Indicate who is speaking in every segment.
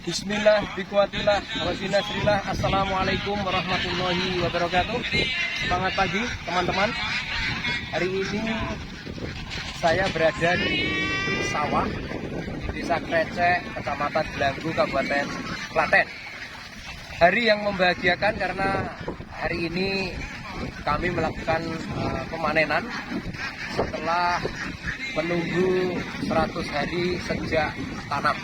Speaker 1: Bismillah, bikuatillah, wazinasrillah. Assalamualaikum warahmatullahi wabarakatuh. Selamat pagi teman-teman. Hari ini saya berada di sawah di Desa Krecek, Kecamatan Delanggu, Kabupaten Klaten. Hari yang membahagiakan karena hari ini kami melakukan pemanenan setelah menunggu 100 hari sejak tanam.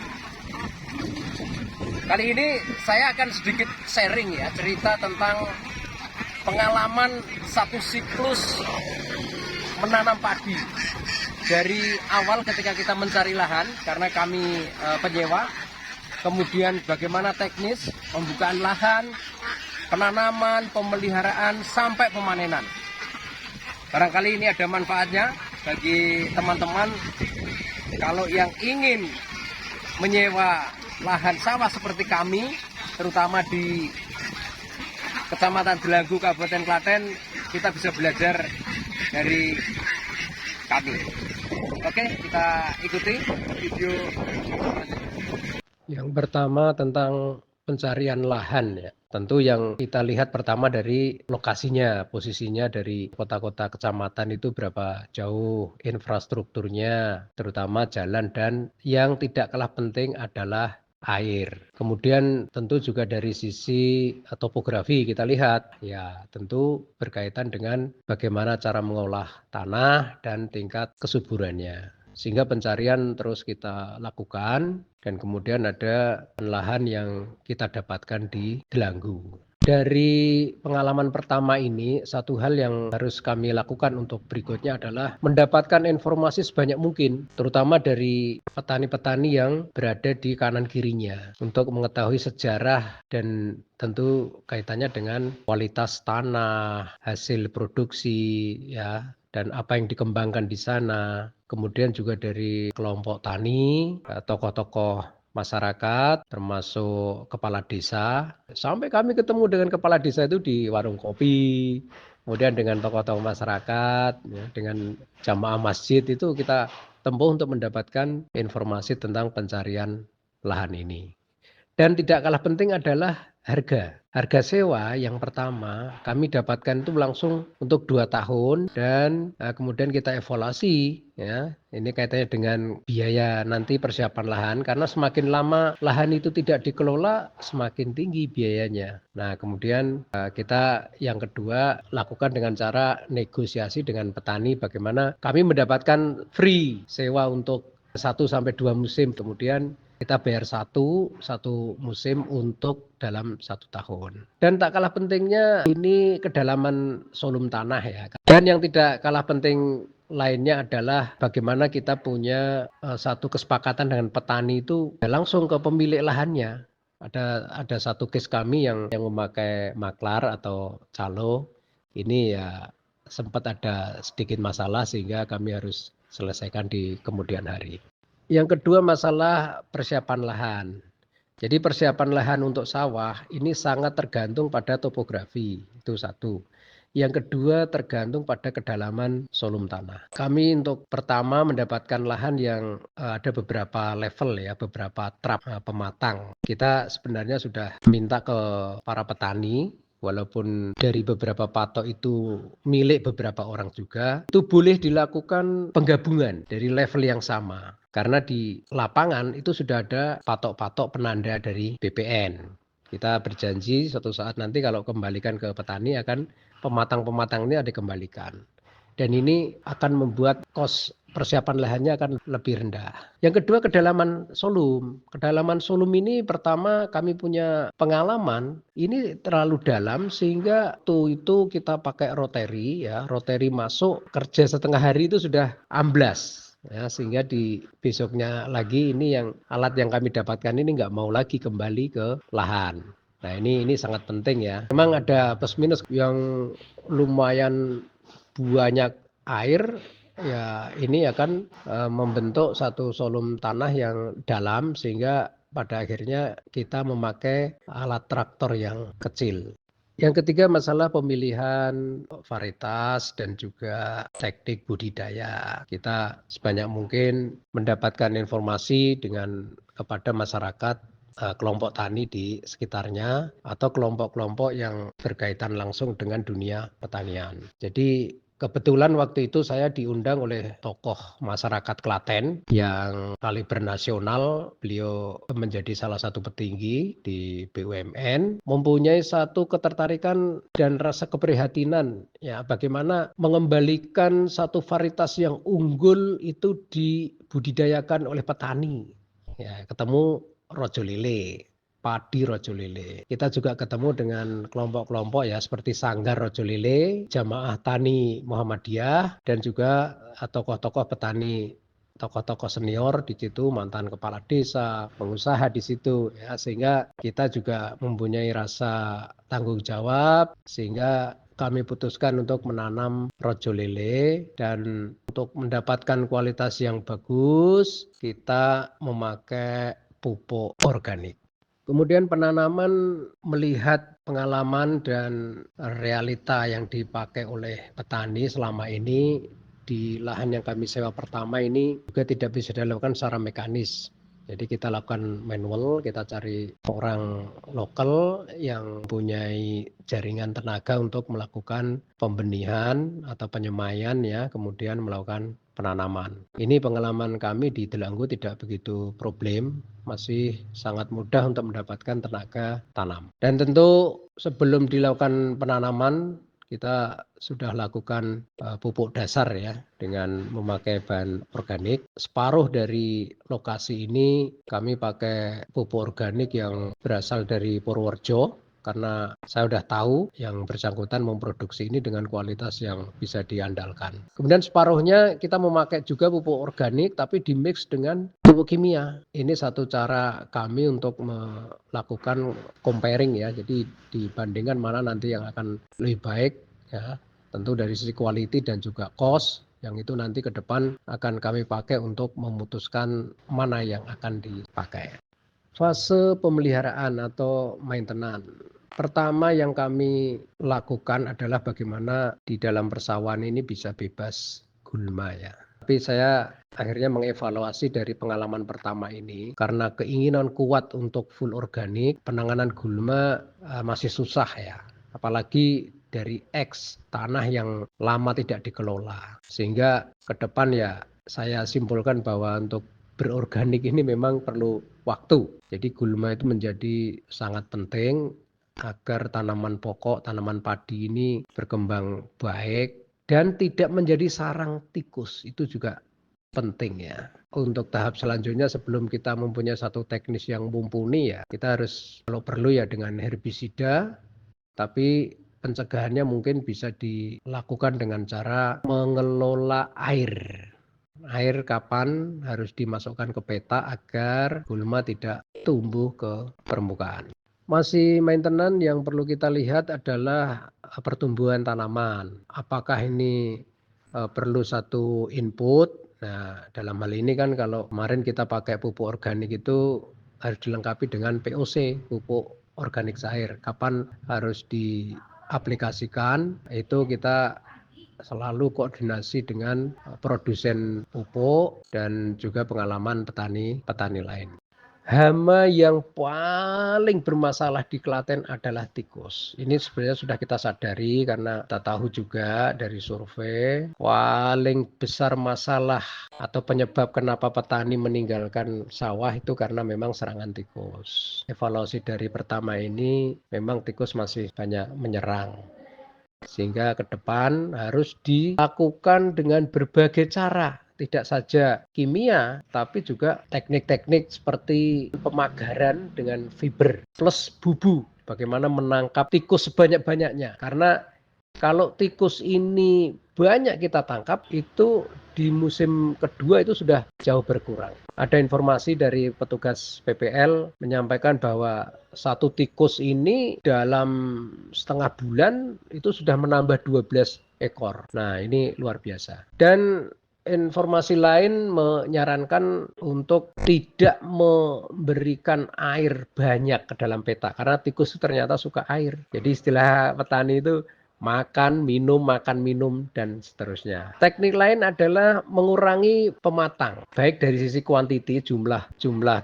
Speaker 1: Kali ini saya akan sedikit sharing ya, cerita tentang pengalaman satu siklus menanam padi. Dari awal ketika kita mencari lahan, karena kami penyewa, kemudian bagaimana teknis pembukaan lahan, penanaman, pemeliharaan, sampai pemanenan. Barangkali ini ada manfaatnya bagi teman-teman kalau yang ingin menyewa lahan sawah seperti kami, terutama di Kecamatan Delanggu, Kabupaten Klaten, kita bisa belajar dari kami. Oke, kita ikuti video selanjutnya. Yang pertama tentang pencarian lahan ya. Tentu yang kita lihat pertama dari lokasinya, posisinya dari kota-kota kecamatan itu berapa jauh infrastrukturnya, terutama jalan, dan yang tidak kalah penting adalah air. Kemudian tentu juga dari sisi topografi kita lihat, ya tentu berkaitan dengan bagaimana cara mengolah tanah dan tingkat kesuburannya. Sehingga pencarian terus kita lakukan dan kemudian ada lahan yang kita dapatkan di Delanggu. Dari pengalaman pertama ini, satu hal yang harus kami lakukan untuk berikutnya adalah mendapatkan informasi sebanyak mungkin, terutama dari petani-petani yang berada di kanan kirinya, untuk mengetahui sejarah dan tentu kaitannya dengan kualitas tanah, hasil produksi, ya, dan apa yang dikembangkan di sana. Kemudian juga dari kelompok tani, tokoh-tokoh masyarakat, termasuk kepala desa. Sampai kami ketemu dengan kepala desa itu di warung kopi, kemudian dengan tokoh-tokoh masyarakat, ya, dengan jamaah masjid itu kita tempuh untuk mendapatkan informasi tentang pencarian lahan ini. Dan tidak kalah penting adalah harga. Harga sewa yang pertama kami dapatkan itu langsung untuk 2 tahun dan kemudian kita evaluasi ya. Ini kaitannya dengan biaya nanti persiapan lahan, karena semakin lama lahan itu tidak dikelola semakin tinggi biayanya. Nah, kemudian kita yang kedua lakukan dengan cara negosiasi dengan petani, bagaimana kami mendapatkan free sewa untuk 1 sampai 2 musim, kemudian kita bayar satu musim untuk dalam 1 tahun. Dan tak kalah pentingnya ini kedalaman sulum tanah ya. Dan yang tidak kalah penting lainnya adalah bagaimana kita punya satu kesepakatan dengan petani itu langsung ke pemilik lahannya. Ada satu case kami yang memakai maklar atau calo. Ini ya sempat ada sedikit masalah sehingga kami harus selesaikan di kemudian hari. Yang kedua masalah persiapan lahan. Jadi persiapan lahan untuk sawah ini sangat tergantung pada topografi, itu satu. Yang kedua tergantung pada kedalaman sulum tanah. Kami untuk pertama mendapatkan lahan yang ada beberapa level ya, beberapa trap pematang. Kita sebenarnya sudah minta ke para petani, walaupun dari beberapa patok itu milik beberapa orang juga, itu boleh dilakukan penggabungan dari level yang sama. Karena di lapangan itu sudah ada patok-patok penanda dari BPN. Kita berjanji suatu saat nanti kalau kembalikan ke petani akan pematang-pematang ini ada dikembalikan. Dan ini akan membuat kos persiapan lahannya akan lebih rendah. Yang kedua kedalaman sulum. Kedalaman sulum ini pertama kami punya pengalaman ini terlalu dalam sehingga itu kita pakai rotary ya. Rotary masuk kerja setengah hari itu sudah amblas. Ya, sehingga di besoknya lagi ini yang alat yang kami dapatkan ini nggak mau lagi kembali ke lahan. Nah ini sangat penting ya. Memang ada plus minus yang lumayan banyak air ya, ini akan membentuk satu sulum tanah yang dalam sehingga pada akhirnya kita memakai alat traktor yang kecil. Yang ketiga masalah pemilihan varietas dan juga teknik budidaya. Kita sebanyak mungkin mendapatkan informasi kepada masyarakat
Speaker 2: kelompok tani di sekitarnya atau kelompok-kelompok yang berkaitan langsung dengan dunia pertanian. Jadi kebetulan waktu itu saya diundang oleh tokoh masyarakat Klaten yang kaliber nasional. Beliau menjadi salah satu petinggi di BUMN, mempunyai satu ketertarikan dan rasa keprihatinan ya bagaimana mengembalikan satu varietas yang unggul itu dibudidayakan oleh petani. Ya, ketemu rojo lele, padi rojo lele. Kita juga ketemu dengan kelompok-kelompok ya seperti Sanggar Rojo Lele, Jamaah Tani Muhammadiyah, dan juga tokoh-tokoh petani, tokoh-tokoh senior di situ, mantan kepala desa, pengusaha di situ ya, sehingga kita juga mempunyai rasa tanggung jawab sehingga kami putuskan untuk menanam rojo lele, dan untuk mendapatkan kualitas yang bagus kita memakai pupuk organik. Kemudian penanaman melihat pengalaman dan realita yang dipakai oleh petani selama ini di lahan yang kami sewa pertama ini juga tidak bisa dilakukan secara mekanis. Jadi kita lakukan manual, kita cari orang lokal yang mempunyai jaringan tenaga untuk melakukan pembenihan atau penyemaian ya, kemudian melakukan penanaman. Ini pengalaman kami di Delanggu tidak begitu problem, masih sangat mudah untuk mendapatkan tenaga tanam. Dan tentu sebelum dilakukan penanaman kita sudah lakukan pupuk dasar ya dengan memakai bahan organik. Separuh dari lokasi ini kami pakai pupuk organik yang berasal dari Purworejo karena saya sudah tahu yang bersangkutan memproduksi ini dengan kualitas yang bisa diandalkan. Kemudian separuhnya kita memakai juga pupuk organik tapi dimix dengan pupuk kimia. Ini satu cara kami untuk melakukan comparing ya. Jadi dibandingkan mana nanti yang akan lebih baik ya. Tentu dari sisi quality dan juga cost yang itu nanti ke depan akan kami pakai untuk memutuskan mana yang akan dipakai. Fase pemeliharaan atau maintenance. Pertama yang kami lakukan adalah bagaimana di dalam persawahan ini bisa bebas gulma ya. Tapi saya akhirnya mengevaluasi dari pengalaman pertama ini karena keinginan kuat untuk full organik, penanganan gulma masih susah ya. Apalagi dari X tanah yang lama tidak dikelola. Sehingga ke depan ya saya simpulkan bahwa untuk berorganik ini memang perlu waktu. Jadi gulma itu menjadi sangat penting agar tanaman pokok, tanaman padi ini berkembang baik dan tidak menjadi sarang tikus. Itu juga penting ya. Untuk tahap selanjutnya sebelum kita mempunyai satu teknis yang mumpuni ya, kita harus kalau perlu ya dengan herbisida, tapi pencegahannya mungkin bisa dilakukan dengan cara mengelola air. Air kapan harus dimasukkan ke peta agar gulma tidak tumbuh ke permukaan. Masih maintenance yang perlu kita lihat adalah pertumbuhan tanaman. Apakah ini perlu satu input? Nah, dalam hal ini kan kalau kemarin kita pakai pupuk organik itu harus dilengkapi dengan POC, pupuk organik cair. Kapan harus diaplikasikan? Itu kita selalu koordinasi dengan produsen pupuk dan juga pengalaman petani lain. Hama yang paling bermasalah di Klaten adalah tikus. Ini sebenarnya sudah kita sadari karena kita tahu juga dari survei paling besar masalah atau penyebab kenapa petani meninggalkan sawah itu karena memang serangan tikus. Evaluasi dari pertama ini memang tikus masih banyak menyerang. Sehingga ke depan harus dilakukan dengan berbagai cara. Tidak saja kimia, tapi juga teknik-teknik seperti pemagaran dengan fiber plus bubu. Bagaimana menangkap tikus sebanyak-banyaknya. Karena kalau tikus ini banyak kita tangkap, itu di musim kedua itu sudah jauh berkurang. Ada informasi dari petugas PPL menyampaikan bahwa satu tikus ini dalam setengah bulan itu sudah menambah 12 ekor. Nah, ini luar biasa. Dan informasi lain menyarankan untuk tidak memberikan air banyak ke dalam peta karena tikus itu ternyata suka air. Jadi istilah petani itu makan, minum, dan seterusnya. Teknik lain adalah mengurangi pematang, baik dari sisi kuantiti jumlah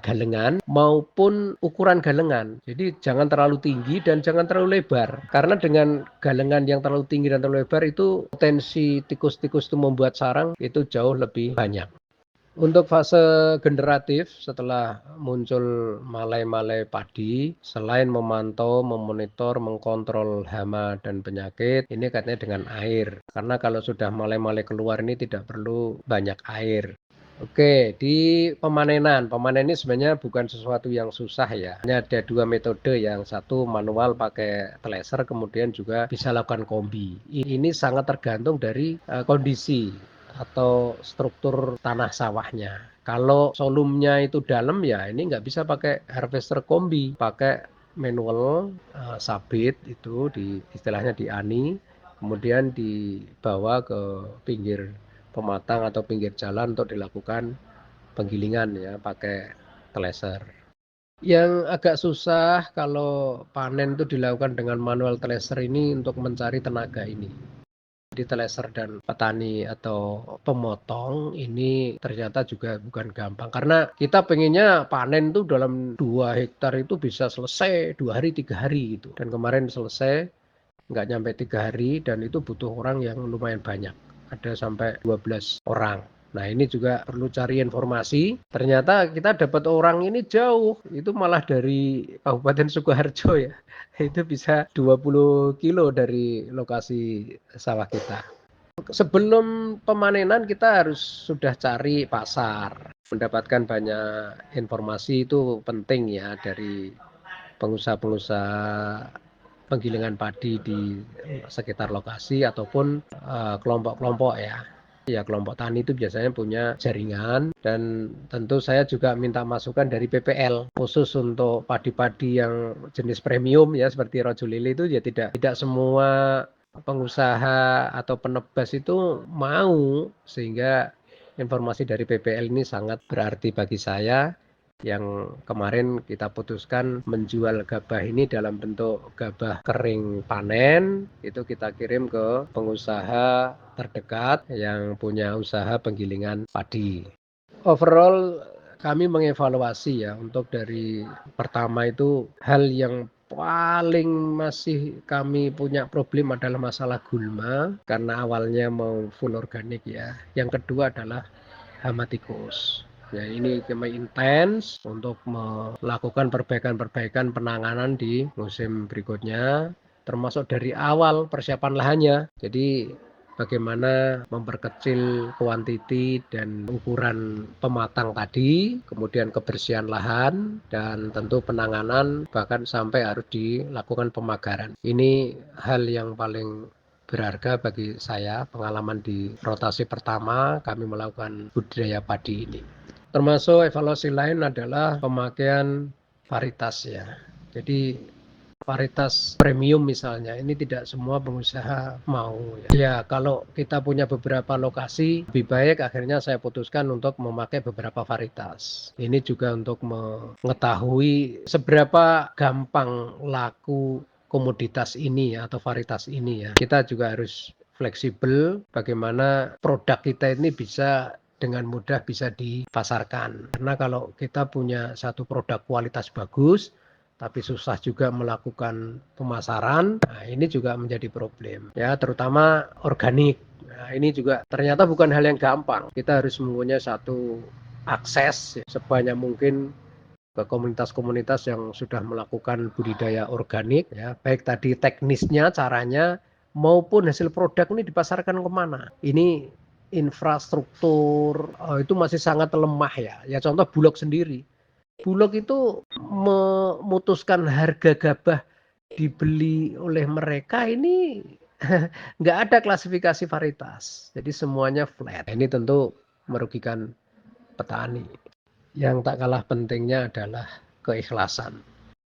Speaker 2: galengan maupun ukuran galengan. Jadi jangan terlalu tinggi dan jangan terlalu lebar. Karena dengan galengan yang terlalu tinggi dan terlalu lebar itu potensi tikus-tikus itu membuat sarang itu jauh lebih banyak. Untuk fase generatif setelah muncul malai-malai padi, selain memantau, memonitor, mengkontrol hama dan penyakit, ini kaitannya dengan air. Karena kalau sudah malai-malai keluar ini tidak perlu banyak air. Oke, di pemanenan. Pemanen ini sebenarnya bukan sesuatu yang susah ya. Ini ada dua metode, yang satu manual pakai thresher, kemudian juga bisa lakukan kombi. Ini sangat tergantung dari kondisi atau struktur tanah sawahnya. Kalau solumnya itu dalam ya ini nggak bisa pakai harvester kombi, pakai manual sabit itu istilahnya diani, kemudian dibawa ke pinggir pematang atau pinggir jalan untuk dilakukan penggilingan ya pakai thresher. Yang agak susah kalau panen itu dilakukan dengan manual thresher ini untuk mencari tenaga ini. Di thresher dan petani atau pemotong ini ternyata juga bukan gampang. Karena kita pengennya panen itu dalam 2 hektar itu bisa selesai 2 hari, 3 hari gitu. Dan kemarin selesai nggak nyampe 3 hari dan itu butuh orang yang lumayan banyak. Ada sampai 12 orang. Nah ini juga perlu cari informasi. Ternyata kita dapat orang ini jauh. Itu malah dari Kabupaten Sukoharjo ya. Itu bisa 20 kilo dari lokasi sawah kita. Sebelum pemanenan kita harus sudah cari pasar. Mendapatkan banyak informasi itu penting ya dari pengusaha-pengusaha penggilingan padi di sekitar lokasi ataupun kelompok-kelompok ya. Ya kelompok tani itu biasanya punya jaringan dan tentu saya juga minta masukan dari PPL khusus untuk padi-padi yang jenis premium ya seperti Rojo Lili itu ya tidak semua pengusaha atau penebas itu mau, sehingga informasi dari PPL ini sangat berarti bagi saya. Yang kemarin kita putuskan menjual gabah ini dalam bentuk gabah kering panen, itu kita kirim ke pengusaha terdekat yang punya usaha penggilingan padi. Overall kami mengevaluasi ya untuk dari pertama itu hal yang paling masih kami punya problem adalah masalah gulma karena awalnya mau full organik ya. Yang kedua adalah hama tikus. Ya ini kami intens untuk melakukan perbaikan-perbaikan penanganan di musim berikutnya, termasuk dari awal persiapan lahannya. Jadi bagaimana memperkecil kuantiti dan ukuran pematang tadi, kemudian kebersihan lahan, dan tentu penanganan bahkan sampai harus dilakukan pemagaran. Ini hal yang paling berharga bagi saya, pengalaman di rotasi pertama kami melakukan budidaya padi ini. Termasuk evaluasi lain adalah pemakaian varietas ya. Jadi varietas premium misalnya, ini tidak semua pengusaha mau ya. Ya kalau kita punya beberapa lokasi, lebih baik akhirnya saya putuskan untuk memakai beberapa varietas. Ini juga untuk mengetahui seberapa gampang laku komoditas ini atau varietas ini ya. Kita juga harus fleksibel bagaimana produk kita ini bisa dengan mudah bisa dipasarkan. Karena kalau kita punya satu produk kualitas bagus, tapi susah juga melakukan pemasaran, nah ini juga menjadi problem. Ya, terutama organik. Nah, ini juga ternyata bukan hal yang gampang. Kita harus mempunyai satu akses sebanyak mungkin ke komunitas-komunitas yang sudah melakukan budidaya organik, ya, baik tadi teknisnya, caranya, maupun hasil produk ini dipasarkan kemana. Ini infrastruktur itu masih sangat lemah ya. Ya contoh Bulog sendiri. Bulog itu memutuskan harga gabah dibeli oleh mereka ini nggak ada klasifikasi varietas. Jadi semuanya flat. Ini tentu merugikan petani. Yang tak kalah pentingnya adalah keikhlasan.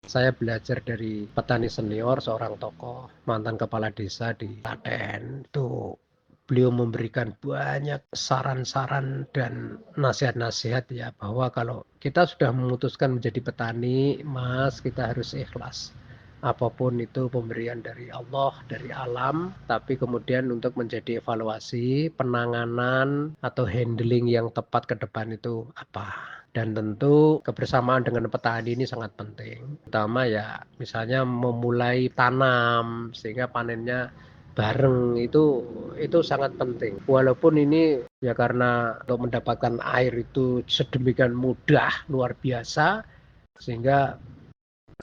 Speaker 2: Saya belajar dari petani senior, seorang tokoh, mantan kepala desa di Klaten. Itu beliau memberikan banyak saran-saran dan nasihat-nasihat ya, bahwa kalau kita sudah memutuskan menjadi petani, Mas, kita harus ikhlas. apapun itu pemberian dari Allah, dari alam, tapi kemudian untuk menjadi evaluasi, penanganan atau handling yang tepat ke depan itu apa. Dan tentu kebersamaan dengan petani ini sangat penting. Pertama ya misalnya memulai tanam sehingga panennya bareng itu sangat penting. Walaupun ini ya karena untuk mendapatkan air itu sedemikian mudah, luar biasa, sehingga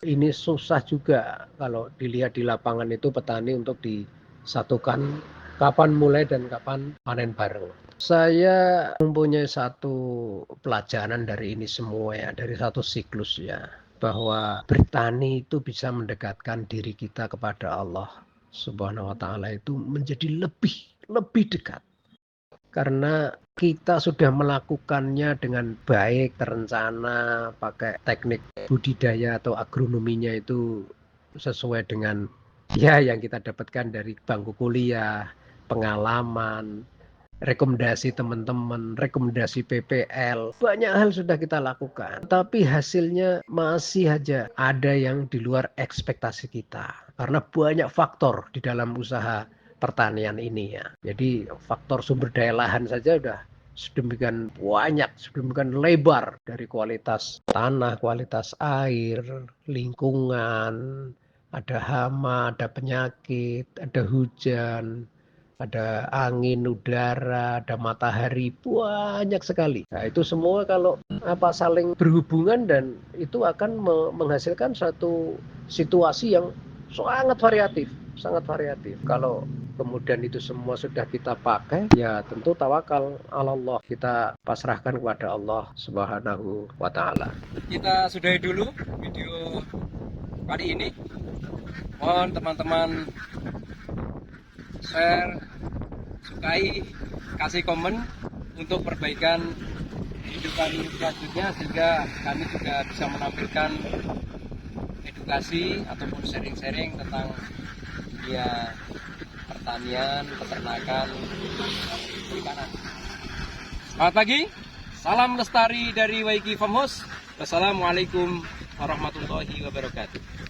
Speaker 2: ini susah juga kalau dilihat di lapangan itu petani untuk disatukan kapan mulai dan kapan panen bareng. Saya mempunyai satu pelajaran dari ini semua ya, dari satu siklus ya, bahwa bertani itu bisa mendekatkan diri kita kepada Allah Subhanahu wa taala itu menjadi lebih dekat. Karena kita sudah melakukannya dengan baik, terencana, pakai teknik budidaya atau agronominya itu sesuai dengan ya yang kita dapatkan dari bangku kuliah, pengalaman, rekomendasi teman-teman, rekomendasi PPL. Banyak hal sudah kita lakukan, tapi hasilnya masih aja ada yang di luar ekspektasi kita. Karena banyak faktor di dalam usaha pertanian ini ya. Jadi faktor sumber daya lahan saja udah sedemikian banyak, sedemikian lebar dari kualitas tanah, kualitas air, lingkungan, ada hama, ada penyakit, ada hujan, ada angin, udara, ada matahari, banyak sekali. Nah, itu semua kalau saling berhubungan dan itu akan menghasilkan satu situasi yang sangat variatif, sangat variatif. Kalau kemudian itu semua sudah kita pakai, ya tentu tawakal Allah. Kita pasrahkan kepada Allah Subhanahu wa taala.
Speaker 1: Kita sudahi dulu video kali ini. Mohon teman-teman share, sukai, kasih komen untuk perbaikan video kami selanjutnya, sehingga kami juga bisa menampilkan edukasi ataupun sharing-sharing tentang dunia pertanian, peternakan, perikanan. Selamat pagi, salam lestari dari Waiki Farmhouse. Wassalamualaikum warahmatullahi wabarakatuh.